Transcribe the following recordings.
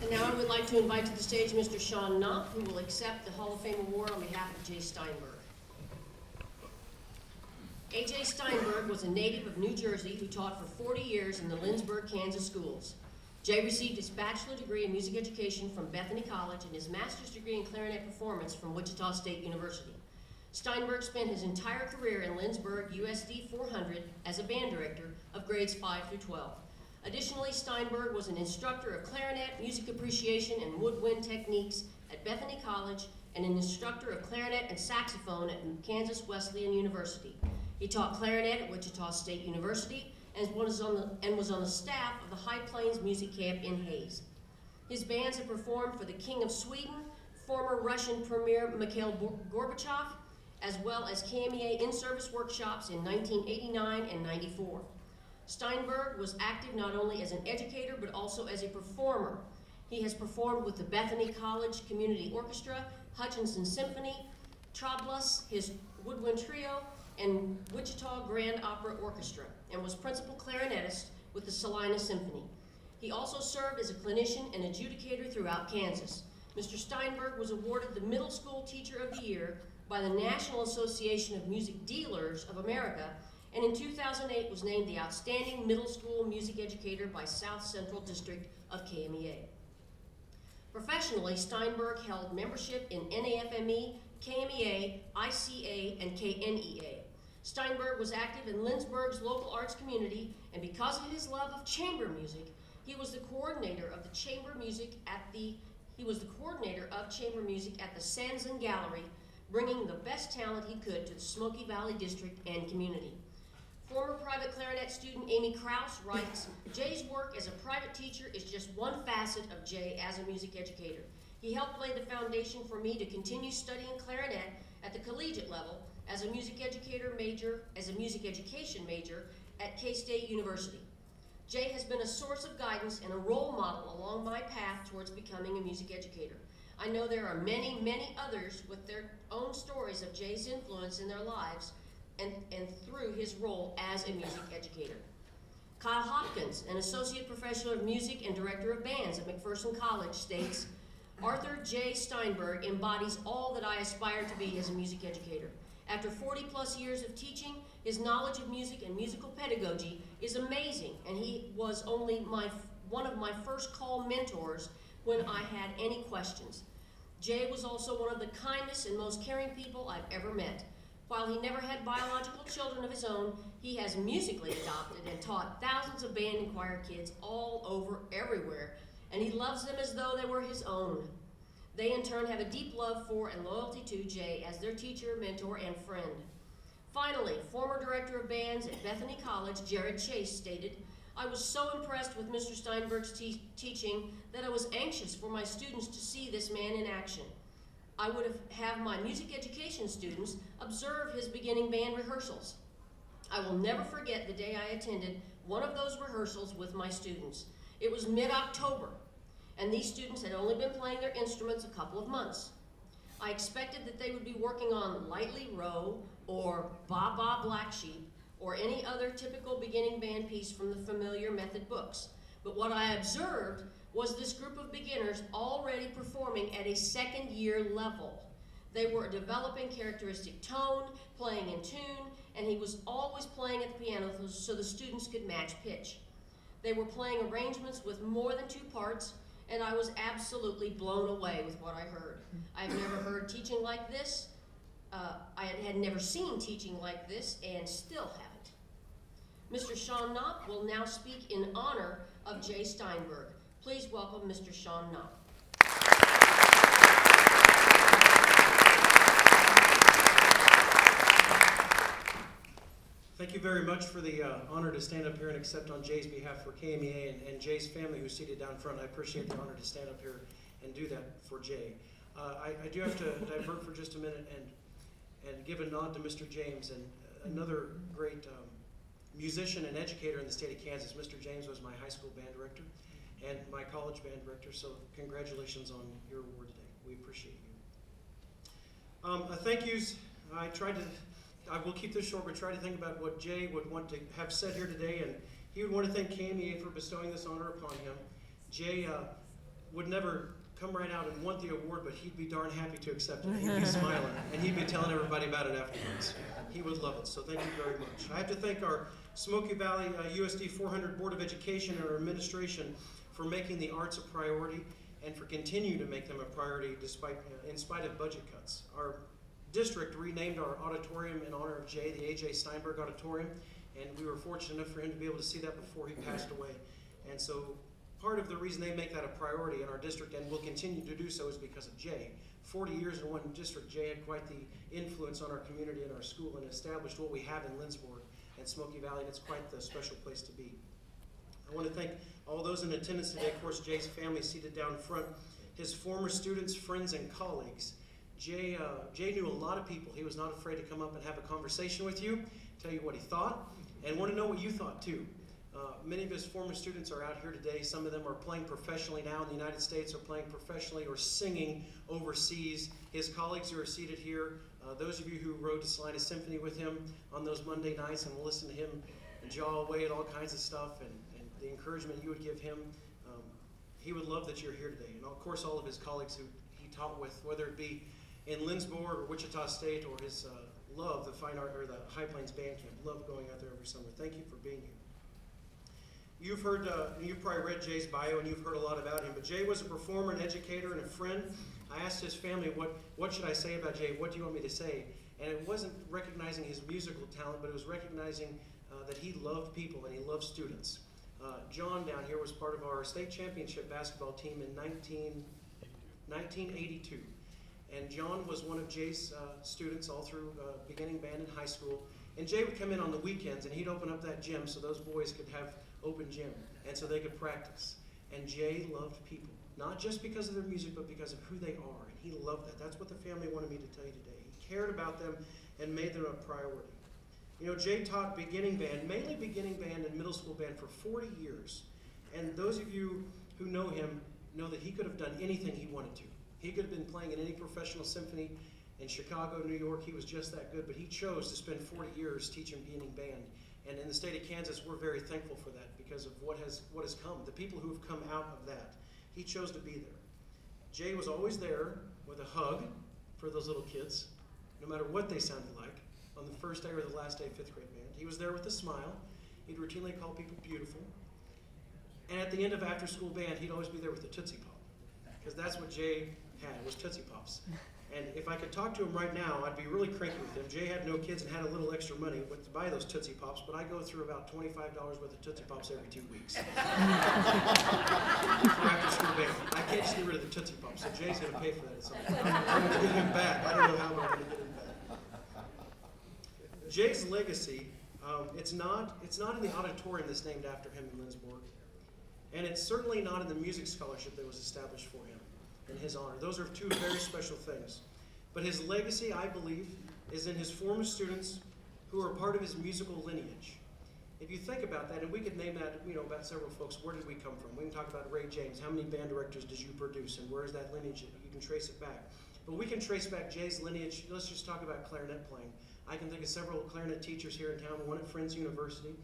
And now I would like to invite to the stage Mr. Sean Knopf, who will accept the Hall of Fame Award on behalf of Jay Steinberg. A.J. Steinberg was a native of New Jersey who taught for 40 years in the Lindsborg, Kansas schools. Jay received his bachelor degree in music education from Bethany College and his master's degree in clarinet performance from Wichita State University. Steinberg spent his entire career in Lindsborg USD 400 as a band director of grades 5 through 12. Additionally, Steinberg was an instructor of clarinet, music appreciation, and woodwind techniques at Bethany College and an instructor of clarinet and saxophone at Kansas Wesleyan University. He taught clarinet at Wichita State University and was on the staff of the High Plains Music Camp in Hayes. His bands have performed for the King of Sweden, former Russian Premier Mikhail Gorbachev, as well as KMEA in-service workshops in 1989 and 94. Steinberg was active not only as an educator but also as a performer. He has performed with the Bethany College Community Orchestra, Hutchinson Symphony, Troblas, his woodwind trio, and Wichita Grand Opera Orchestra, and was principal clarinetist with the Salina Symphony. He also served as a clinician and adjudicator throughout Kansas. Mr. Steinberg was awarded the Middle School Teacher of the Year by the National Association of Music Dealers of America, and in 2008 was named the Outstanding Middle School Music Educator by South Central District of KMEA. Professionally, Steinberg held membership in NAFME, KMEA, ICA, and KNEA. Steinberg was active in Lindsborg's local arts community, and because of his love of chamber music, he was the coordinator of chamber music at the Sanson Gallery, bringing the best talent he could to the Smoky Valley District and community. Former private clarinet student Amy Krause writes, "Jay's work as a private teacher is just one facet of Jay as a music educator. He helped lay the foundation for me to continue studying clarinet at the collegiate level as a music education major at K-State University. Jay has been a source of guidance and a role model along my path towards becoming a music educator. I know there are many, many others with their own stories of Jay's influence in their lives and through his role as a music educator." Kyle Hopkins, an associate professor of music and director of bands at McPherson College, states, "Arthur J. Steinberg embodies all that I aspire to be as a music educator. After 40+ years of teaching, his knowledge of music and musical pedagogy is amazing, and he was only one of my first call mentors when I had any questions. Jay was also one of the kindest and most caring people I've ever met. While he never had biological children of his own, he has musically adopted and taught thousands of band and choir kids all over everywhere, and he loves them as though they were his own. They in turn have a deep love for and loyalty to Jay as their teacher, mentor, and friend." Finally, former director of bands at Bethany College, Jared Chase, stated, "I was so impressed with Mr. Steinberg's teaching that I was anxious for my students to see this man in action. I would have my music education students observe his beginning band rehearsals. I will never forget the day I attended one of those rehearsals with my students. It was mid-October, and these students had only been playing their instruments a couple of months. I expected that they would be working on Lightly Row or Ba Ba Black Sheep or any other typical beginning band piece from the familiar method books. But what I observed was this group of beginners already performing at a second-year level. They were developing characteristic tone, playing in tune, and he was always playing at the piano so the students could match pitch. They were playing arrangements with more than 2 parts, and I was absolutely blown away with what I heard. I've never heard teaching like this. I had never seen teaching like this, and still haven't." Mr. Sean Knopf will now speak in honor of Jay Steinberg. Please welcome Mr. Sean Knopf. Thank you very much for the honor to stand up here and accept on Jay's behalf for KMEA and Jay's family who's seated down front. I appreciate the honor to stand up here and do that for Jay. I do have to divert for just a minute and give a nod to Mr. James, and another great musician and educator in the state of Kansas. Mr. James was my high school band director and my college band director, so congratulations on your award today. We appreciate you. Thank yous. I will keep this short, but try to think about what Jay would want to have said here today, and he would want to thank KMEA for bestowing this honor upon him. Jay would never come right out and want the award, but he'd be darn happy to accept it. He'd be smiling, and he'd be telling everybody about it afterwards. He would love it, so thank you very much. I have to thank our Smoky Valley USD 400 Board of Education and our administration for making the arts a priority and for continuing to make them a priority in spite of budget cuts. Our district renamed our auditorium in honor of Jay, the A.J. Steinberg Auditorium, and we were fortunate enough for him to be able to see that before he passed away. And so part of the reason they make that a priority in our district and will continue to do so is because of Jay. 40 years in one district, Jay had quite the influence on our community and our school and established what we have in Lindsborg and Smoky Valley, and it's quite the special place to be. I want to thank all those in attendance today. Of course, Jay's family seated down front, his former students, friends, and colleagues. Jay knew a lot of people. He was not afraid to come up and have a conversation with you, tell you what he thought, and want to know what you thought too. Many of his former students are out here today. Some of them are playing professionally now in the United States, or playing professionally or singing overseas. His colleagues who are seated here, those of you who rode to Salina Symphony with him on those Monday nights and will listen to him jaw away at all kinds of stuff and the encouragement you would give him, he would love that you're here today. And of course all of his colleagues who he taught with, whether it be in Lindsborg or Wichita State, or his love, the Fine Art or the High Plains Band Camp, love going out there every summer. Thank you for being here. You've heard, you've probably read Jay's bio and you've heard a lot about him, but Jay was a performer, an educator, and a friend. I asked his family, what should I say about Jay? What do you want me to say? And it wasn't recognizing his musical talent, but it was recognizing that he loved people and he loved students. John down here was part of our state championship basketball team in 1982. And John was one of Jay's students all through beginning band in high school. And Jay would come in on the weekends and he'd open up that gym so those boys could have open gym and so they could practice. And Jay loved people, not just because of their music, but because of who they are. And he loved that. That's what the family wanted me to tell you today. He cared about them and made them a priority. You know, Jay taught beginning band, mainly beginning band and middle school band for 40 years. And those of you who know him know that he could have done anything he wanted to. He could have been playing in any professional symphony in Chicago, New York. He was just that good, but he chose to spend 40 years teaching beginning band. And in the state of Kansas, we're very thankful for that because of what has come, the people who have come out of that. He chose to be there. Jay was always there with a hug for those little kids, no matter what they sounded like, on the first day or the last day of 5th grade band. He was there with a smile. He'd routinely call people beautiful. And at the end of after school band, he'd always be there with a Tootsie Pop, because that's what Jay had, was Tootsie Pops. And if I could talk to him right now, I'd be really cranky with him. Jay had no kids and had a little extra money to buy those Tootsie Pops, but I go through about $25 worth of Tootsie Pops every 2 weeks. For after school band. I can't just get rid of the Tootsie Pops, so Jay's going to pay for that at some point. I'm going to get him back. I don't know how I'm going to get him back. Jay's legacy, it's not in the auditorium that's named after him in Lindsborg, and it's certainly not in the music scholarship that was established for him in his honor. Those are two very special things. But his legacy, I believe, is in his former students who are part of his musical lineage. If you think about that, and we could name that, you know, about several folks, where did we come from? We can talk about Ray James. How many band directors did you produce, and where is that lineage? You can trace it back. But we can trace back Jay's lineage. Let's just talk about clarinet playing. I can think of several clarinet teachers here in town, one at Friends University,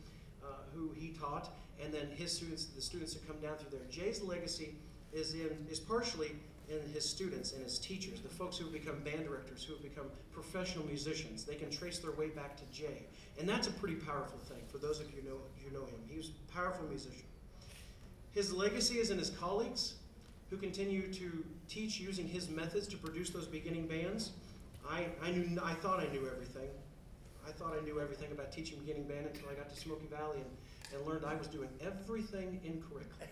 who he taught, and then his students, the students that come down through there. Jay's legacy is partially in his students and his teachers, the folks who have become band directors, who have become professional musicians. They can trace their way back to Jay. And that's a pretty powerful thing for those of you who know him. He was a powerful musician. His legacy is in his colleagues who continue to teach using his methods to produce those beginning bands. I thought I knew everything. I thought I knew everything about teaching beginning band until I got to Smoky Valley and learned I was doing everything incorrectly.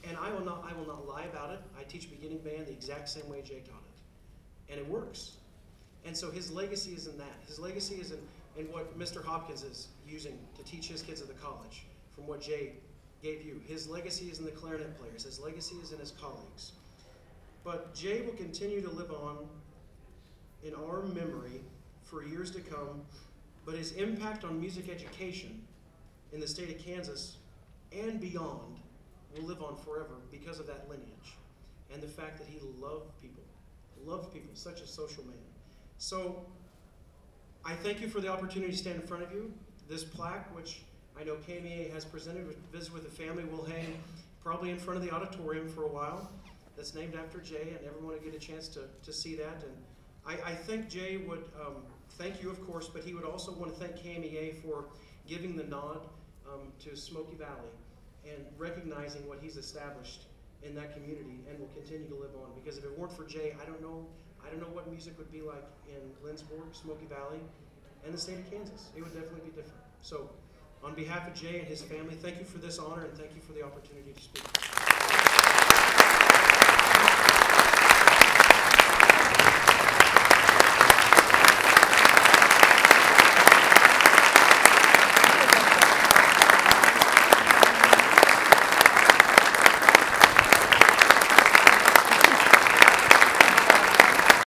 And I will not lie about it. I teach beginning band the exact same way Jay taught it. And it works. And so his legacy is in that. His legacy is in what Mr. Hopkins is using to teach his kids at the college from what Jay gave you. His legacy is in the clarinet players. His legacy is in his colleagues. But Jay will continue to live on in our memory for years to come, but his impact on music education in the state of Kansas and beyond will live on forever because of that lineage and the fact that he loved people, such a social man. So I thank you for the opportunity to stand in front of you. This plaque, which I know KMEA has presented, Visit with the Family, will hang probably in front of the auditorium for a while that's named after Jay, and everyone will get a chance to see that. And I think Jay would thank you, of course, but he would also want to thank KMEA for giving the nod to Smoky Valley and recognizing what he's established in that community and will continue to live on. Because if it weren't for Jay, I don't know what music would be like in Lindsborg, Smoky Valley, and the state of Kansas. It would definitely be different. So, on behalf of Jay and his family, thank you for this honor and thank you for the opportunity to speak.